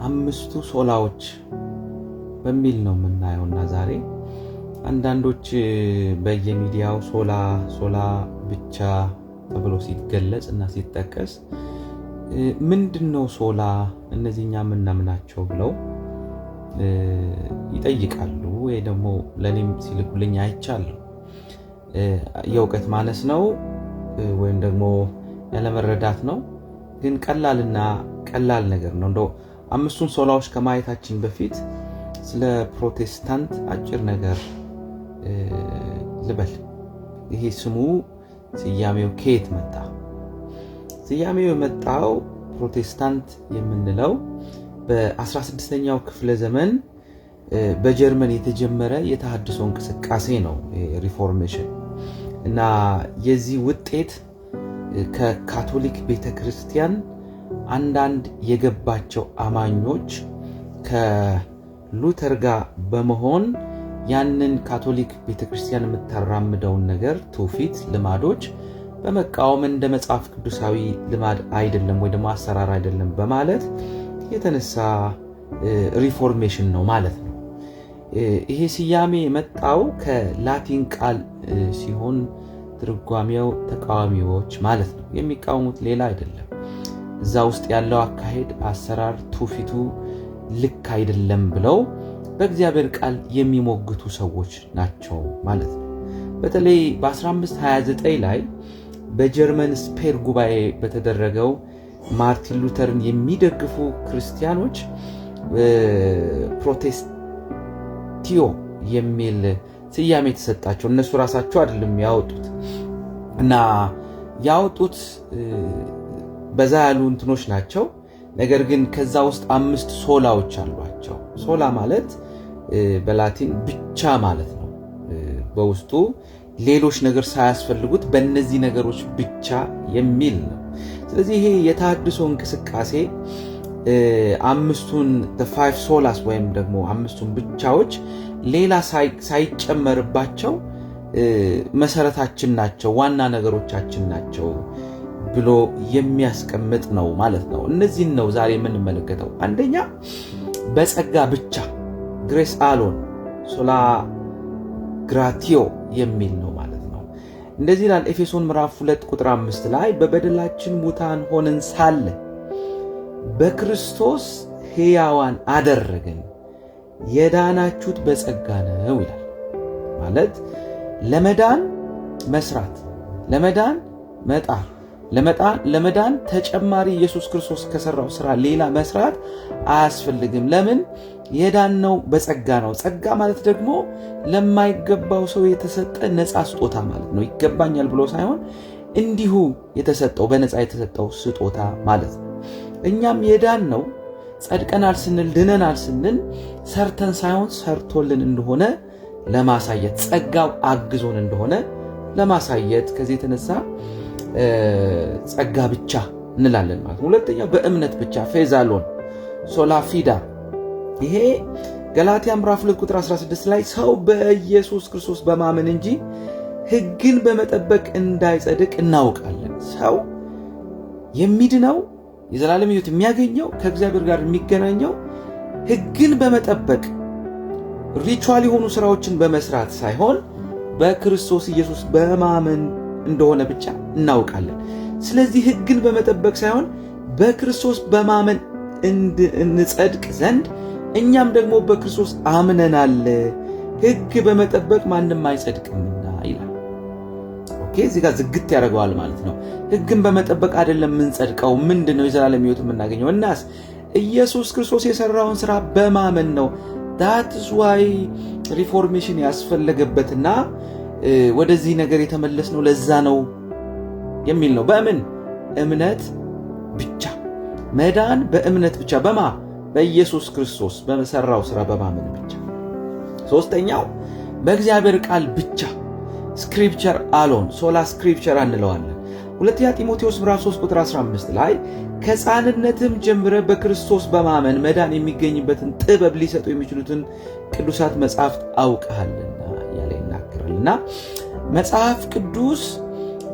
አምስቱ ሶላዎች በሚል ነው የምናየውና ዛሬ አንዳንዶች በየሚዲያው ሶላ ብቻ ተብሎ ሲገለጽ እና ሲጠቀስ ምንድነው ሶላ እነዚህኛ ምናምናቸው ብለው ይጠይቃሉ። ወይ ደግሞ ለኔም ሲልኩልኝ አይቻለሁ። የእውቀት ማነስ ነው ወይም ደግሞ ያለመረዳት ነው። ግን ቀላል ነገር ነው። እንደው አምስቱን ሶላዎች ከማየታችን በፊት ስለ ፕሮቴስታንት አጭር ነገር ልበል። ይሄ ስያሜው ከየት መጣ? ስያሜው የመጣው ፕሮቴስታንት የምንለው በ16ኛው ክፍለ ዘመን በጀርመን የተጀመረ የተሐድሶ እንቅስቃሴ ነው፣ ሪፎርሜሽን። እና የዚህ ውጤት ከካቶሊክ ቤተክርስቲያን አንዳንድ የገባቸው አማኞች ከሉተር ጋር በመሆን ያንን ካቶሊክ ቤተክርስቲያን የምታራምደውን ነገር ትውፊት፣ ልማዶች በመቃወም እንደ መጽሐፍ ቅዱሳዊ ልማድ አይደለም ወይ ደግሞ አሰራር አይደለም በማለት የተነሳ ሪፎርሜሽን ነው ማለት ነው። ይሄ ስያሜ የመጣው ከላቲን ቃል ሲሆን ትርጓሜው ተቃዋሚዎች ማለት ነው። የሚቃወሙት ሌላ አይደለም። እዛ ውስጥ ያለው አካሄድ፣ አሰራር፣ ትውፊቱ ልክ አይደለም ብለው በእግዚአብሔር ቃል የሚሞግቱ ሰዎች ናቸው ማለት ነው። በተለይ በ1529 ላይ በጀርመን ስፔር ጉባኤ በተደረገው ማርቲን ሉተርን የሚደግፉ ክርስቲያኖች ፕሮቴስቲዮ የሚል ስያሜ የተሰጣቸው፣ እነሱ ራሳቸው አይደለም ያወጡት። እና ያወጡት በዛ ያሉ እንትኖች ናቸው። ነገር ግን ከዛ ውስጥ 5 ሶላዎች አሏቸው። ሶላ ማለት በላቲን ብቻ ማለት ነው። በውስጡ ሌሎች ነገር ሳያስፈልጉት በእነዚህ ነገሮች ብቻ የሚል ነው። ስለዚህ ይሄ የተሐድሶ እንቅስቃሴ አምስቱን the 5 solas ወይም ደግሞ አምስቱን ብቻዎች ሌላ ሳይጨመርባቸው መሰረታችን ናቸው፣ ዋና ነገሮቻችን ናቸው ብሎ የሚያስቀምጥ ነው ማለት ነው። እነዚህን ነው ዛሬ የምንመለከተው። አንደኛ በጸጋ ብቻ ግሬስ አሎን ሶላ ግራቲዮ የሚል ነው ማለት ነው። እንደዚህ ይላል ኤፌሶን ምዕራፍ 2 ቁጥር 5 ላይ በበደላችን ሙታን ሆነን ሳለ በክርስቶስ ሕያዋን አደረገን፣ የዳናችሁት በጸጋ ነው ይላል። ማለት ለመዳን መስራት፣ ለመዳን መጣር፣ ለመዳን ተጨማሪ ኢየሱስ ክርስቶስ ከሰራው ስራ ሌላ መስራት አያስፈልግም። ለምን? የዳነው በጸጋ ነው። ጸጋ ማለት ደግሞ ለማይገባው ሰው የተሰጠ ነፃ ስጦታ ማለት ነው። ይገባኛል ብሎ ሳይሆን እንዲሁ የተሰጠው በነፃ የተሰጠው ስጦታ ማለት ነው። እኛም የዳነው ጸድቀናል ስንል ድነናል ስንል ሰርተን ሳይሆን ሰርቶልን እንደሆነ ለማሳየት፣ ጸጋው አግዞን እንደሆነ ለማሳየት ከዚህ የተነሳ ጸጋ ብቻ እንላለን ማለት ነው። ሁለተኛው በእምነት ብቻ ፌዝ አሎን ሶላ ፊዳ። ይሄ ገላትያ ምዕራፍ 2 ቁጥር 16 ላይ ሰው በኢየሱስ ክርስቶስ በማመን እንጂ ሕግን በመጠበቅ እንዳይጸድቅ እናውቃለን። ሰው የሚድነው የዘላለም ሕይወት የሚያገኘው ከእግዚአብሔር ጋር የሚገናኘው ሕግን በመጠበቅ ሪቹዋል የሆኑ ስራዎችን በመስራት ሳይሆን በክርስቶስ ኢየሱስ በማመን እንደሆነ ብቻ እናውቃለን። ስለዚህ ሕግን በመጠበቅ ሳይሆን በክርስቶስ በማመን እንጸድቅ ዘንድ እኛም ደግሞ በክርስቶስ አምነናል፣ ሕግ በመጠበቅ ማንም አይጸድቅምና ይላል። ኦኬ፣ እዚህ ጋር ዝግት ያደርገዋል ማለት ነው። ሕግን በመጠበቅ አይደለም የምንጸድቀው። ምንድነው የዘላለም ሕይወት የምናገኘው? እናስ ኢየሱስ ክርስቶስ የሰራውን ስራ በማመን ነው። that's why ሪፎርሜሽን ያስፈለገበትና ወደዚህ ነገር የተመለስነው ለዛ ነው የሚል ነው። በምን እምነት ብቻ መዳን፣ በእምነት ብቻ በማ በኢየሱስ ክርስቶስ በሰራው ስራ በማመን ብቻ። ሶስተኛው በእግዚአብሔር ቃል ብቻ ስክሪፕቸር አሎን ሶላ ስክሪፕቸር እንለዋለን። ሁለተኛ ጢሞቴዎስ ምዕራፍ 3 ቁጥር 15 ላይ ከሕፃንነትም ጀምረ በክርስቶስ በማመን መዳን የሚገኝበትን ጥበብ ሊሰጡ የሚችሉትን ቅዱሳት መጻሕፍት አውቀሃልና ያለ ይናገራልና መጽሐፍ ቅዱስ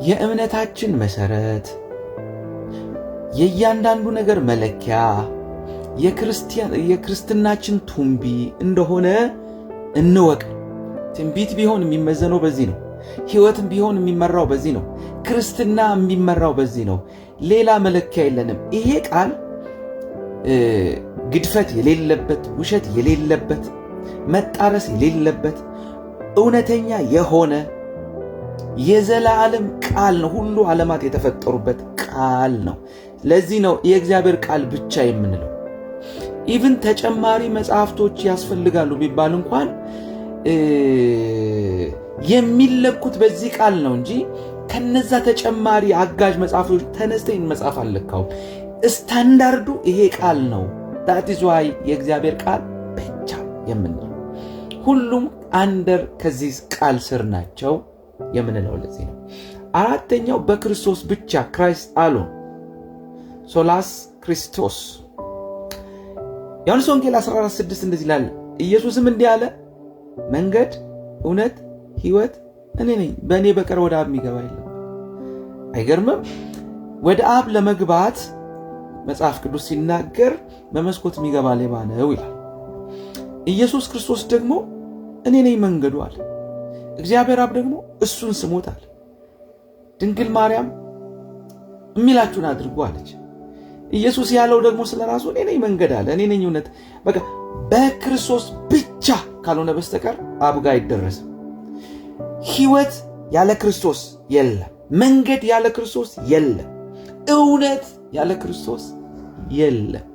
የእምነታችን መሰረት፣ የእያንዳንዱ ነገር መለኪያ፣ የክርስትናችን ቱንቢ እንደሆነ እንወቅ። ትንቢት ቢሆን የሚመዘነው በዚህ ነው። ሕይወትም ቢሆን የሚመራው በዚህ ነው። ክርስትና የሚመራው በዚህ ነው። ሌላ መለኪያ የለንም። ይሄ ቃል ግድፈት የሌለበት፣ ውሸት የሌለበት፣ መጣረስ የሌለበት እውነተኛ የሆነ የዘላለም ቃል ነው። ሁሉ ዓለማት የተፈጠሩበት ቃል ነው። ለዚህ ነው የእግዚአብሔር ቃል ብቻ የምንለው። ኢቭን ተጨማሪ መጽሐፍቶች ያስፈልጋሉ ቢባል እንኳን የሚለኩት በዚህ ቃል ነው እንጂ ከነዛ ተጨማሪ አጋዥ መጽሐፍቶች ተነስተን መጽሐፍ አልለካውም። ስታንዳርዱ ይሄ ቃል ነው። that is why የእግዚአብሔር ቃል ብቻ የምንለው ሁሉም አንደር ከዚህ ቃል ስር ናቸው የምንለው ለዚህ ነው። አራተኛው በክርስቶስ ብቻ ክራይስት አሎን ሶላስ ክርስቶስ። ዮሐንስ ወንጌል 14:6 እንደዚህ ይላል፣ ኢየሱስም እንዲህ አለ፣ መንገድ፣ እውነት፣ ሕይወት እኔ ነኝ፣ በእኔ በቀር ወደ አብ የሚገባ የለም። አይገርምም? ወደ አብ ለመግባት መጽሐፍ ቅዱስ ሲናገር በመስኮት የሚገባ ሌባ ነው ይላል። ኢየሱስ ክርስቶስ ደግሞ እኔ ነኝ መንገዱ አለ። እግዚአብሔር አብ ደግሞ እሱን ስሙት አለ። ድንግል ማርያም የሚላችሁን አድርጉ አለች። ኢየሱስ ያለው ደግሞ ስለራሱ እኔ ነኝ መንገድ አለ፣ እኔ ነኝ እውነት። በቃ በክርስቶስ ብቻ ካልሆነ በስተቀር አብ ጋር አይደረስም። ሕይወት ያለ ክርስቶስ የለም። መንገድ ያለ ክርስቶስ የለም። እውነት ያለ ክርስቶስ የለም።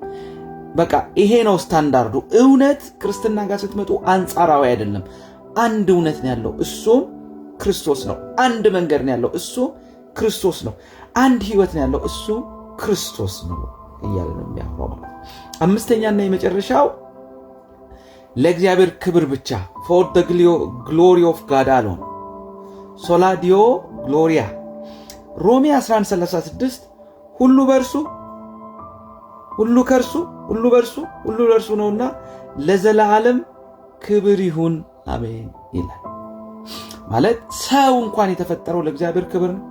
በቃ ይሄ ነው ስታንዳርዱ። እውነት ክርስትና ጋር ስትመጡ አንጻራዊ አይደለም። አንድ እውነት ነው ያለው፣ እሱም ክርስቶስ ነው። አንድ መንገድ ነው ያለው፣ እሱም ክርስቶስ ነው። አንድ ሕይወት ነው ያለው፣ እሱም ክርስቶስ ነው እያለ ነው የሚያወራው ማለት። አምስተኛና የመጨረሻው ለእግዚአብሔር ክብር ብቻ for the glory of God alone ሶላ ዲዮ ግሎሪያ። ሮሜ 11:36 ሁሉ በእርሱ ሁሉ ከእርሱ ሁሉ በእርሱ ሁሉ ለእርሱ ነውና ለዘላለም ክብር ይሁን አሜን ይላል። ማለት ሰው እንኳን የተፈጠረው ለእግዚአብሔር ክብር ነው።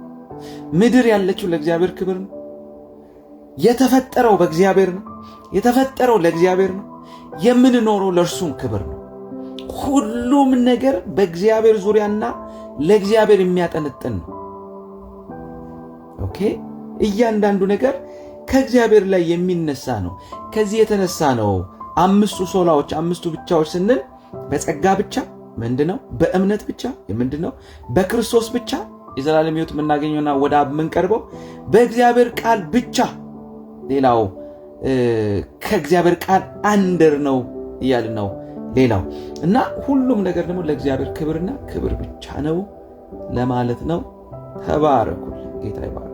ምድር ያለችው ለእግዚአብሔር ክብር ነው። የተፈጠረው በእግዚአብሔር ነው። የተፈጠረው ለእግዚአብሔር ነው። የምንኖረው ለእርሱም ክብር ነው። ሁሉም ነገር በእግዚአብሔር ዙሪያና ለእግዚአብሔር የሚያጠነጥን ነው። ኦኬ፣ እያንዳንዱ ነገር ከእግዚአብሔር ላይ የሚነሳ ነው። ከዚህ የተነሳ ነው አምስቱ ሶላዎች፣ አምስቱ ብቻዎች ስንል በጸጋ ብቻ ምንድነው? በእምነት ብቻ ምንድነው? በክርስቶስ ብቻ የዘላለም ሕይወት የምናገኘውና ወደ አብ የምንቀርበው በእግዚአብሔር ቃል ብቻ። ሌላው ከእግዚአብሔር ቃል አንደር ነው እያልን ነው ሌላው እና ሁሉም ነገር ደግሞ ለእግዚአብሔር ክብርና ክብር ብቻ ነው ለማለት ነው። ተባረኩ። ጌታ ይባርክ።